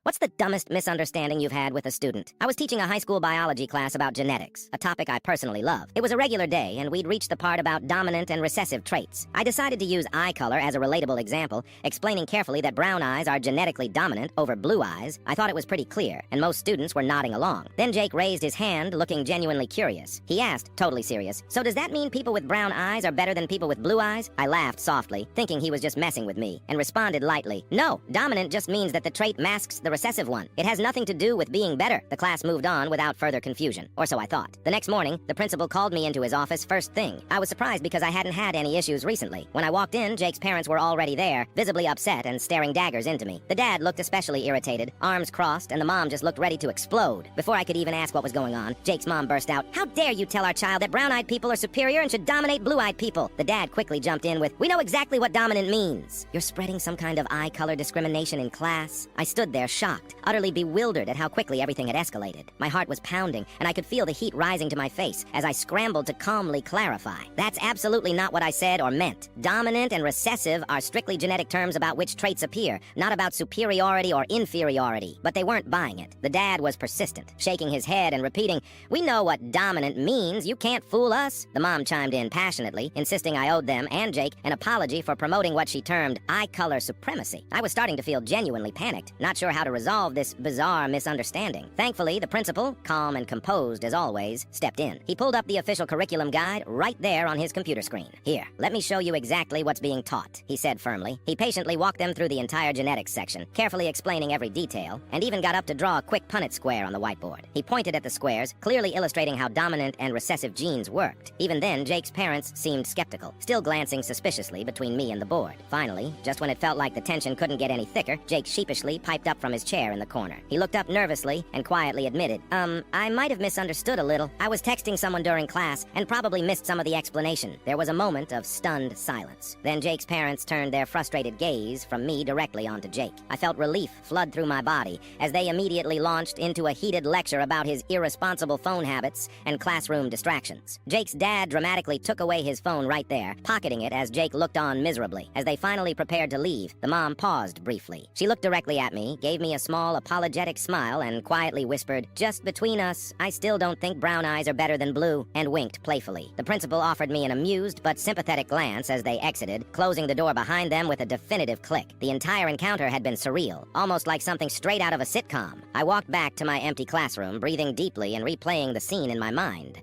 What's the dumbest misunderstanding you've had with a student? I was teaching a high school biology class about genetics, a topic I personally love. It was a regular day, and we'd reached the part about dominant and recessive traits. I decided to use eye color as a relatable example, explaining carefully that brown eyes are genetically dominant over blue eyes. I thought it was pretty clear, and most students were nodding along. Then Jake raised his hand, looking genuinely curious. He asked, totally serious, "So does that mean people with brown eyes are better than people with blue eyes?" I laughed softly, thinking he was just messing with me, and responded lightly, "No, dominant just means that the trait masks the recessive one. It has nothing to do with being better." The class moved on without further confusion, or so I thought. The next morning, the principal called me into his office first thing. I was surprised because I hadn't had any issues recently. When I walked in, Jake's parents were already there, visibly upset and staring daggers into me. The dad looked especially irritated, arms crossed, and the mom just looked ready to explode. Before I could even ask what was going on, Jake's mom burst out, "How dare you tell our child that brown-eyed people are superior and should dominate blue-eyed people?" The dad quickly jumped in with, "We know exactly what dominant means. You're spreading some kind of eye color discrimination in class?" I stood there shocked, utterly bewildered at how quickly everything had escalated. My heart was pounding, and I could feel the heat rising to my face as I scrambled to calmly clarify. "That's absolutely not what I said or meant. Dominant and recessive are strictly genetic terms about which traits appear, not about superiority or inferiority." But they weren't buying it. The dad was persistent, shaking his head and repeating, "We know what dominant means. You can't fool us." The mom chimed in passionately, insisting I owed them and Jake an apology for promoting what she termed eye color supremacy. I was starting to feel genuinely panicked, not sure how to resolve this bizarre misunderstanding. Thankfully, the principal, calm and composed as always, stepped in. He pulled up the official curriculum guide right there on his computer screen. "Here, let me show you exactly what's being taught," he said firmly. He patiently walked them through the entire genetics section, carefully explaining every detail, and even got up to draw a quick Punnett square on the whiteboard. He pointed at the squares, clearly illustrating how dominant and recessive genes worked. Even then, Jake's parents seemed skeptical, still glancing suspiciously between me and the board. Finally, just when it felt like the tension couldn't get any thicker, Jake sheepishly piped up from his chair in the corner. He looked up nervously and quietly admitted, I might have misunderstood a little. I was texting someone during class and probably missed some of the explanation." There was a moment of stunned silence. Then Jake's parents turned their frustrated gaze from me directly onto Jake. I felt relief flood through my body as they immediately launched into a heated lecture about his irresponsible phone habits and classroom distractions. Jake's dad dramatically took away his phone right there, pocketing it as Jake looked on miserably. As they finally prepared to leave, the mom paused briefly. She looked directly at me, gave me a small apologetic smile, and quietly whispered, "Just between us, I still don't think brown eyes are better than blue," and winked playfully. The principal offered me an amused but sympathetic glance as they exited, closing the door behind them with a definitive click. The entire encounter had been surreal, almost like something straight out of a sitcom. I walked back to my empty classroom, breathing deeply and replaying the scene in my mind.